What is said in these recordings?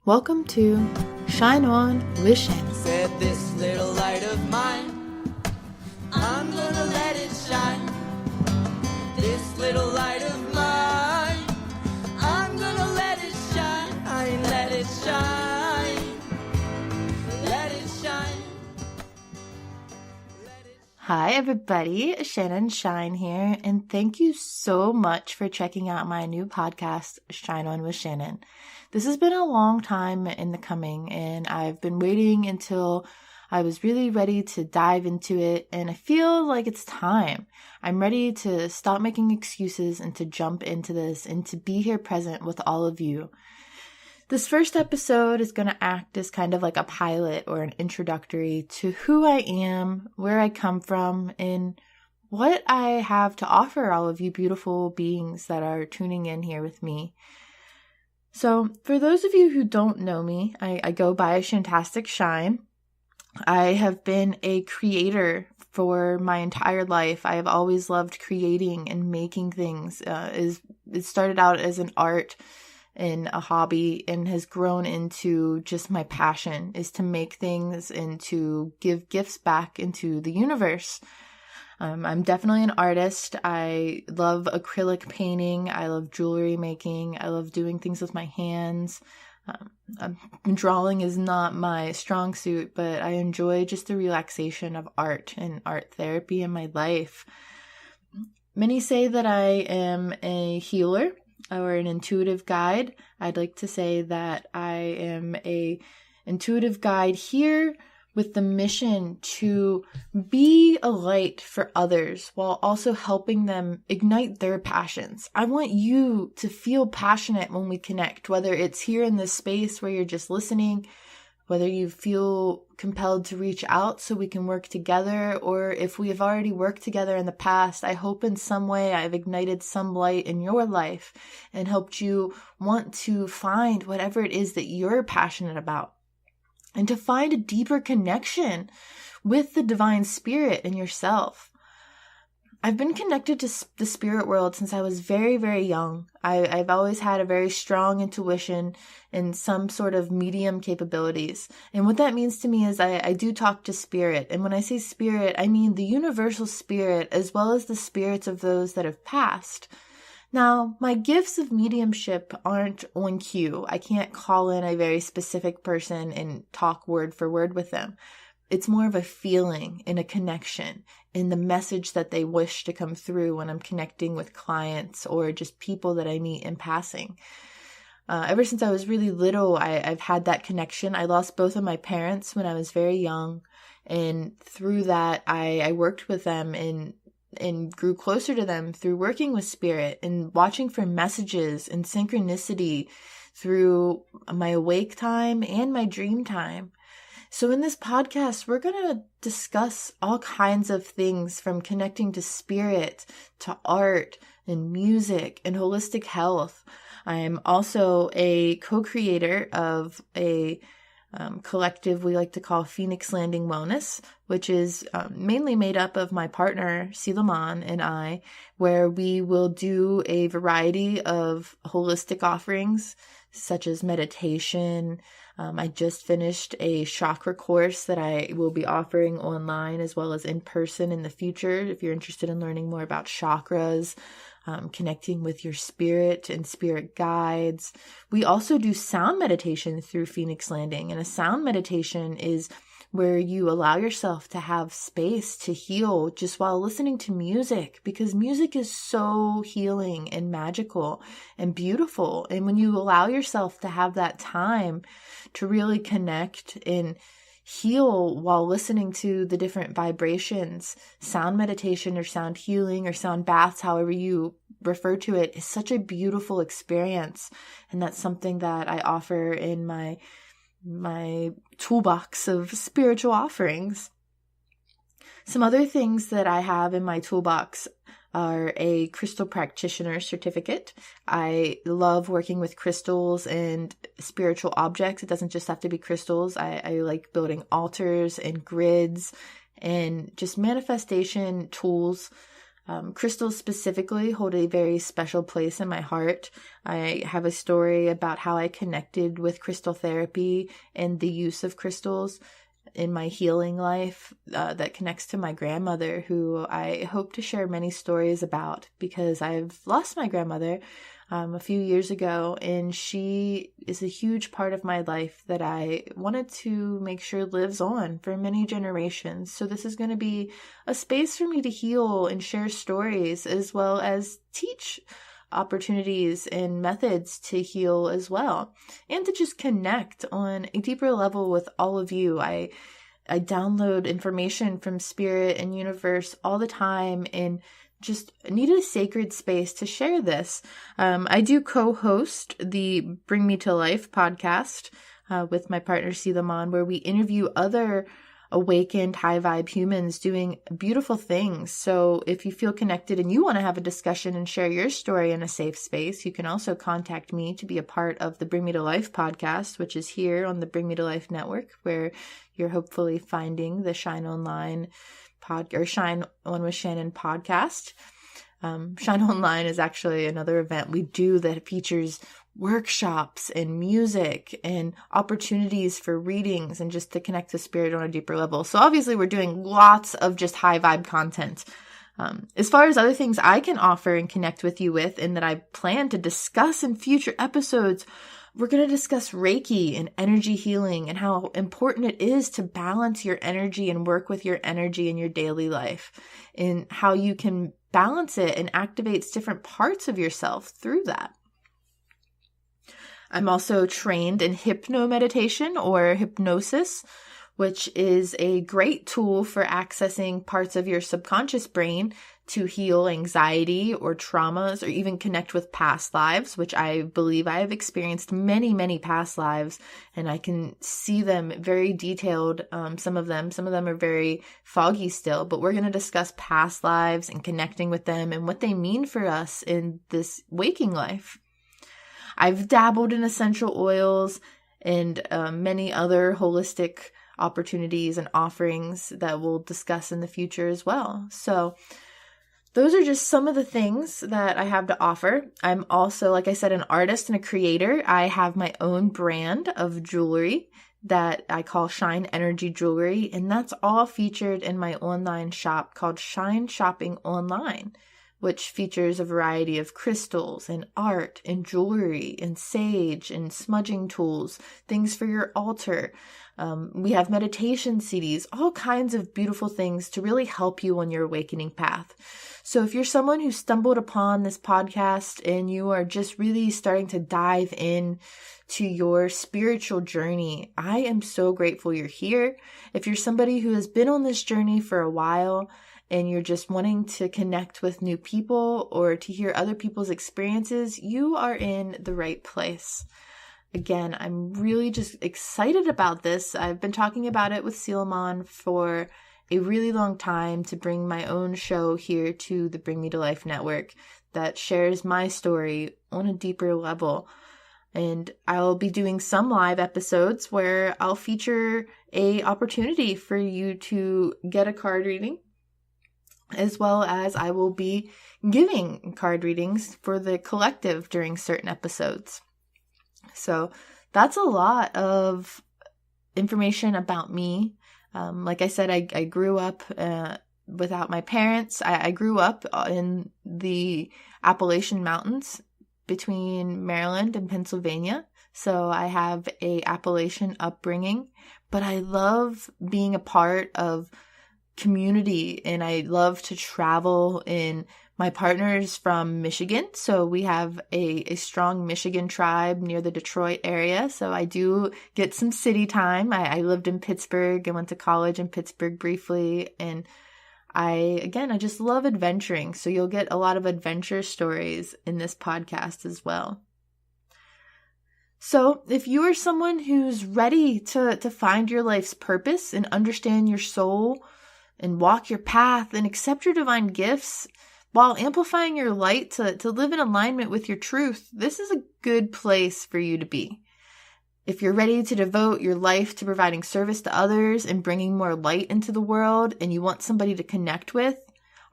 Welcome to Shine On with Shannon. Said this little light of mine, I'm gonna let it shine. This little light of mine, I'm gonna let it shine. Let it shine. Let it shine. Hi everybody, Shannon Shine here, and thank you so much for checking out my new podcast, Shine On with Shannon. This has been a long time in the coming, and I've been waiting until I was really ready to dive into it, and I feel like it's time. I'm ready to stop making excuses and to jump into this and to be here present with all of you. This first episode is going to act as kind of like a pilot or an introductory to who I am, where I come from, and what I have to offer all of you beautiful beings that are tuning in here with me. So for those of you who don't know me, I go by Shantastic Shine. I have been a creator for my entire life. I have always loved creating and making things. It started out as an art and a hobby and has grown into just my passion is to make things and to give gifts back into the universe. I'm definitely an artist. I love acrylic painting. I love jewelry making. I love doing things with my hands. Drawing is not my strong suit, but I enjoy just the relaxation of art and art therapy in my life. Many say that I am a healer or an intuitive guide. I'd like to say that I am a intuitive guide here with the mission to be a light for others while also helping them ignite their passions. I want you to feel passionate when we connect, whether it's here in this space where you're just listening, whether you feel compelled to reach out so we can work together, or if we have already worked together in the past, I hope in some way I've ignited some light in your life and helped you want to find whatever it is that you're passionate about and to find a deeper connection with the divine spirit in yourself. I've been connected to the spirit world since I was very, very young. I've always had a very strong intuition and some sort of medium capabilities. And what that means to me is I do talk to spirit. And when I say spirit, I mean the universal spirit as well as the spirits of those that have passed. Now, my gifts of mediumship aren't on cue. I can't call in a very specific person and talk word for word with them. It's more of a feeling and a connection in the message that they wish to come through when I'm connecting with clients or just people that I meet in passing. Ever since I was really little, I've had that connection. I lost both of my parents when I was very young. And through that, I worked with them and grew closer to them through working with spirit and watching for messages and synchronicity through my awake time and my dream time. So in this podcast, we're going to discuss all kinds of things from connecting to spirit, to art and music and holistic health. I'm also a co-creator of a collective we like to call Phoenix Landing Wellness, which is mainly made up of my partner, Silaman, and I, where we will do a variety of holistic offerings, such as meditation. I just finished a chakra course that I will be offering online as well as in person in the future. If you're interested in learning more about chakras, connecting with your spirit and spirit guides. We also do sound meditation through Phoenix Landing. And a sound meditation is where you allow yourself to have space to heal just while listening to music, because music is so healing and magical and beautiful. And when you allow yourself to have that time to really connect and heal while listening to the different vibrations, sound meditation or sound healing or sound baths, however you refer to it, is such a beautiful experience. And that's something that I offer in my toolbox of spiritual offerings. Some other things that I have in my toolbox are a crystal practitioner certificate. I love working with crystals and spiritual objects. It doesn't just have to be crystals. I like building altars and grids and just manifestation tools. Crystals specifically hold a very special place in my heart. I have a story about how I connected with crystal therapy and the use of crystals in my healing life that connects to my grandmother, who I hope to share many stories about because I've lost my grandmother a few years ago, and she is a huge part of my life that I wanted to make sure lives on for many generations. So this is going to be a space for me to heal and share stories, as well as teach opportunities and methods to heal as well, and to just connect on a deeper level with all of you. I download information from spirit and universe all the time, and just needed a sacred space to share this. I do co-host the Bring Me to Life podcast with my partner Silaman, where we interview other awakened high vibe humans doing beautiful things. So if you feel connected and you want to have a discussion and share your story in a safe space, you can also contact me to be a part of the Bring Me to Life podcast, which is here on the Bring Me to Life network, where you're hopefully finding the Shine Online Shine On with Shannon podcast. Shine Online is actually another event we do that features workshops and music and opportunities for readings and just to connect to spirit on a deeper level. So obviously we're doing lots of just high vibe content. As far as other things I can offer and connect with you with, and that I plan to discuss in future episodes, we're going to discuss Reiki and energy healing and how important it is to balance your energy and work with your energy in your daily life, and how you can balance it and activates different parts of yourself through that. I'm also trained in hypnomeditation or hypnosis, which is a great tool for accessing parts of your subconscious brain to heal anxiety or traumas, or even connect with past lives, which I believe I have experienced many, many past lives, and I can see them very detailed. Some of them are very foggy still, but we're going to discuss past lives and connecting with them and what they mean for us in this waking life. I've dabbled in essential oils and many other holistic opportunities and offerings that we'll discuss in the future as well. So those are just some of the things that I have to offer. I'm also, like I said, an artist and a creator. I have my own brand of jewelry that I call Shine Energy Jewelry, and that's all featured in my online shop called Shine Shopping Online, which features a variety of crystals and art and jewelry and sage and smudging tools, things for your altar. We have meditation CDs, all kinds of beautiful things to really help you on your awakening path. So if you're someone who stumbled upon this podcast and you are just really starting to dive in to your spiritual journey, I am so grateful you're here. If you're somebody who has been on this journey for a while and you're just wanting to connect with new people or to hear other people's experiences, you are in the right place. Again, I'm really just excited about this. I've been talking about it with Silaman for a really long time to bring my own show here to the Bring Me to Life network that shares my story on a deeper level. And I'll be doing some live episodes where I'll feature a opportunity for you to get a card reading, as well as I will be giving card readings for the collective during certain episodes. So that's a lot of information about me. Like I said, I grew up without my parents. I grew up in the Appalachian Mountains between Maryland and Pennsylvania. So I have a Appalachian upbringing, but I love being a part of community and I love to travel. And my partner's from Michigan, so we have a strong Michigan tribe near the Detroit area. So I do get some city time. I lived in Pittsburgh and went to college in Pittsburgh briefly. And I just love adventuring. So you'll get a lot of adventure stories in this podcast as well. So if you are someone who's ready to find your life's purpose and understand your soul and walk your path and accept your divine gifts, while amplifying your light to live in alignment with your truth, this is a good place for you to be. If you're ready to devote your life to providing service to others and bringing more light into the world, and you want somebody to connect with,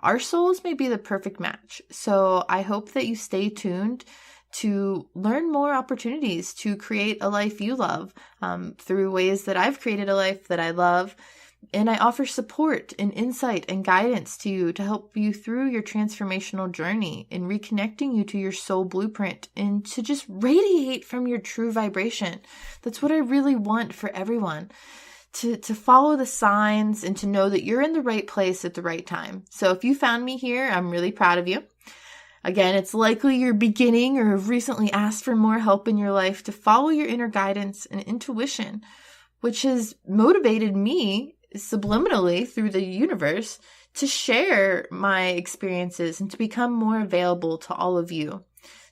our souls may be the perfect match. So I hope that you stay tuned to learn more opportunities to create a life you love through ways that I've created a life that I love. And I offer support and insight and guidance to you to help you through your transformational journey in reconnecting you to your soul blueprint and to just radiate from your true vibration. That's what I really want for everyone. To follow the signs and to know that you're in the right place at the right time. So if you found me here, I'm really proud of you. Again, it's likely you're beginning or have recently asked for more help in your life to follow your inner guidance and intuition, which has motivated me subliminally through the universe to share my experiences and to become more available to all of you.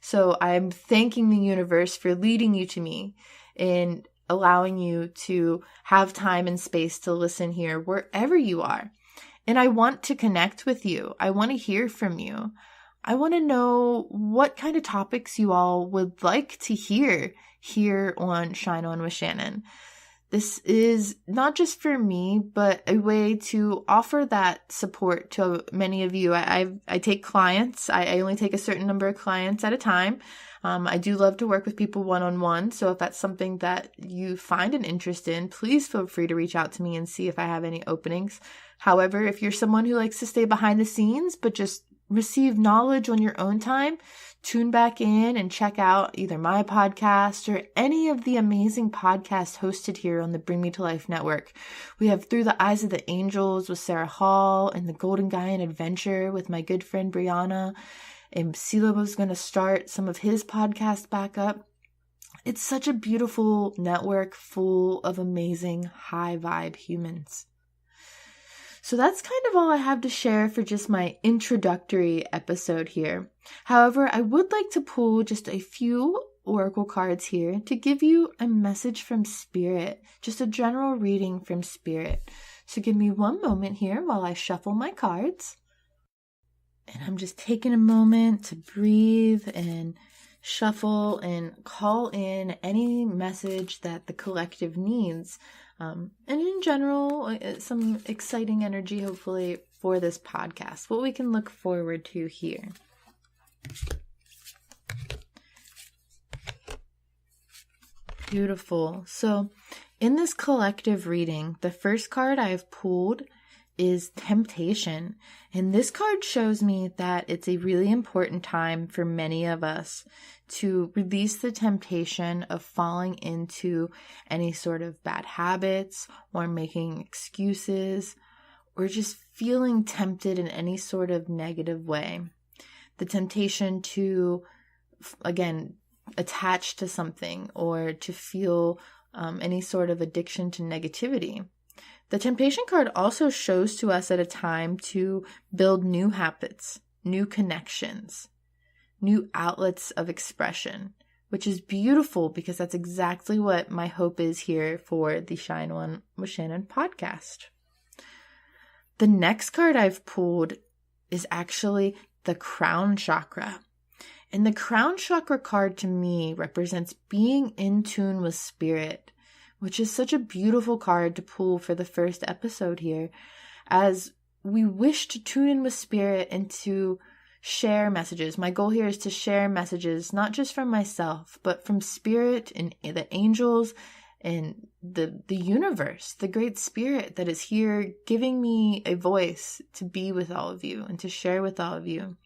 So I'm thanking the universe for leading you to me and allowing you to have time and space to listen here wherever you are. And I want to connect with you. I want to hear from you. I want to know what kind of topics you all would like to hear here on Shine On with Shannon. This is not just for me, but a way to offer that support to many of you. I take clients. I only take a certain number of clients at a time. I do love to work with people one-on-one. So if that's something that you find an interest in, please feel free to reach out to me and see if I have any openings. However, if you're someone who likes to stay behind the scenes, but just receive knowledge on your own time, tune back in and check out either my podcast or any of the amazing podcasts hosted here on the Bring Me to Life network. We have Through the Eyes of the Angels with Sarah Hall and The Golden Guy Adventure with my good friend Brianna. And Sila was going to start some of his podcasts back up. It's such a beautiful network full of amazing high vibe humans. So that's kind of all I have to share for just my introductory episode here. However, I would like to pull just a few oracle cards here to give you a message from Spirit, just a general reading from Spirit. So give me one moment here while I shuffle my cards. And I'm just taking a moment to breathe and shuffle and call in any message that the collective needs. And in general, some exciting energy, hopefully, for this podcast, what we can look forward to here. Beautiful. So in this collective reading, the first card I've pulled is temptation. And this card shows me that it's a really important time for many of us to release the temptation of falling into any sort of bad habits or making excuses or just feeling tempted in any sort of negative way. The temptation to, again, attach to something or to feel any sort of addiction to negativity. The temptation card also shows to us at a time to build new habits, new connections, new outlets of expression, which is beautiful because that's exactly what my hope is here for the Shine On with Shannon podcast. The next card I've pulled is actually the crown chakra. And the crown chakra card to me represents being in tune with spirit, which is such a beautiful card to pull for the first episode here, as we wish to tune in with spirit and to share messages. My goal here is to share messages, not just from myself, but from spirit and the angels and the universe, the great spirit that is here giving me a voice to be with all of you and to share with all of you.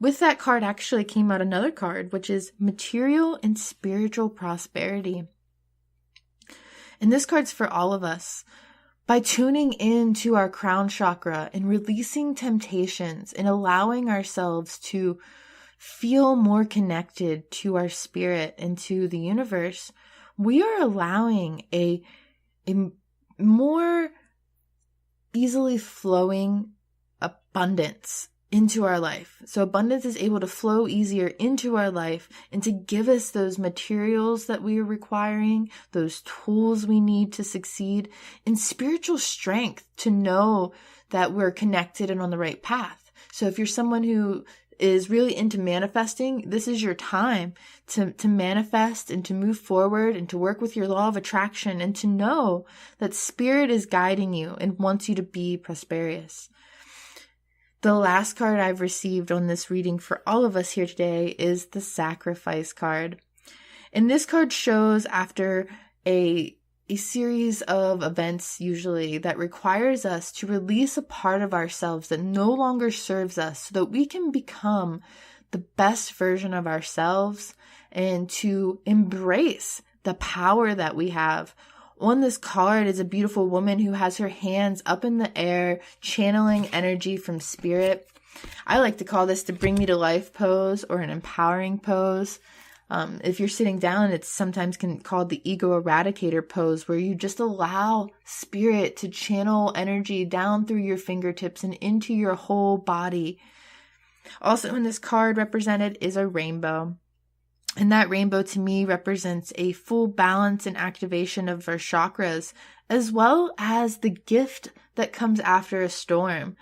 With that card actually came out another card, which is material and spiritual prosperity. And this card's for all of us. By tuning in to our crown chakra and releasing temptations and allowing ourselves to feel more connected to our spirit and to the universe, we are allowing a more easily flowing abundance into our life. So abundance is able to flow easier into our life and to give us those materials that we are requiring, those tools we need to succeed, and spiritual strength to know that we're connected and on the right path. So if you're someone who is really into manifesting, this is your time to manifest and to move forward and to work with your law of attraction and to know that spirit is guiding you and wants you to be prosperous. The last card I've received on this reading for all of us here today is the Sacrifice card. And this card shows after a series of events usually that requires us to release a part of ourselves that no longer serves us so that we can become the best version of ourselves and to embrace the power that we have. On this card is a beautiful woman who has her hands up in the air, channeling energy from spirit. I like to call this the Bring Me to Life pose or an empowering pose. If you're sitting down, it's sometimes called the Ego Eradicator pose, where you just allow spirit to channel energy down through your fingertips and into your whole body. Also in this card represented is a rainbow. And that rainbow to me represents a full balance and activation of our chakras, as well as the gift that comes after a storm.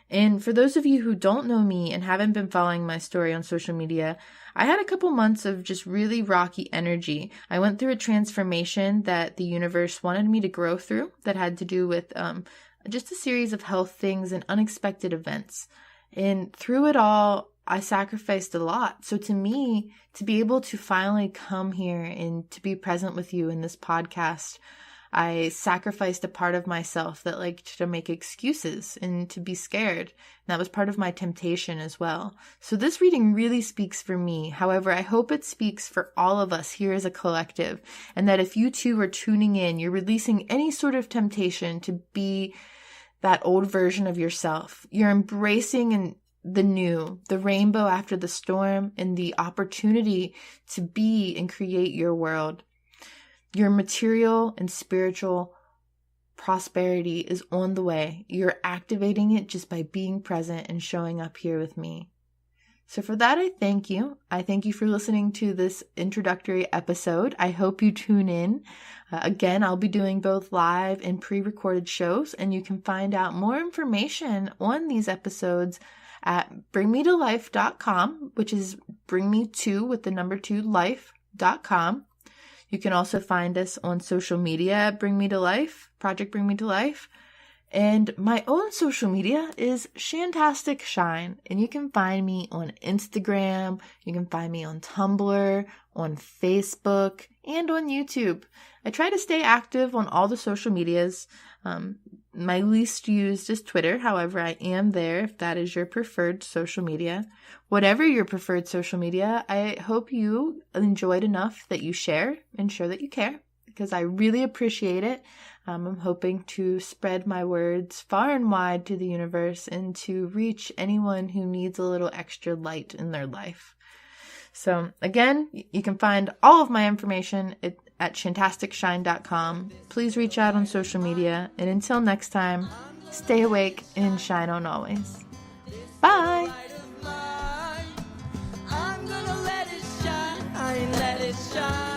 And for those of you who don't know me and haven't been following my story on social media, I had a couple months of just really rocky energy. I went through a transformation that the universe wanted me to grow through that had to do with just a series of health things and unexpected events. And through it all, I sacrificed a lot. So to me, to be able to finally come here and to be present with you in this podcast, I sacrificed a part of myself that liked to make excuses and to be scared. And that was part of my temptation as well. So this reading really speaks for me. However, I hope it speaks for all of us here as a collective. And that if you too are tuning in, you're releasing any sort of temptation to be that old version of yourself. You're embracing the new, the rainbow after the storm, and the opportunity to be and create your world. Your material and spiritual prosperity is on the way. You're activating it just by being present and showing up here with me. So for that, I thank you. I thank you for listening to this introductory episode. I hope you tune in. Again, I'll be doing both live and pre-recorded shows, and you can find out more information on these episodes at bringmetolife.com, which is bringme2 with the number 2 life.com. You can also find us on social media at Bring Me to Life, Project Bring Me to Life. And my own social media is Shantastic Shine. And you can find me on Instagram, you can find me on Tumblr, on Facebook, and on YouTube. I try to stay active on all the social medias. My least used is Twitter. However, I am there if that is your preferred social media. Whatever your preferred social media, I hope you enjoyed enough that you share and show that you care, because I really appreciate it. I'm hoping to spread my words far and wide to the universe and to reach anyone who needs a little extra light in their life. So again, you can find all of my information at shantasticshine.com. Please reach out on social media. And until next time, stay awake and shine on always. Bye. I'm gonna let it shine.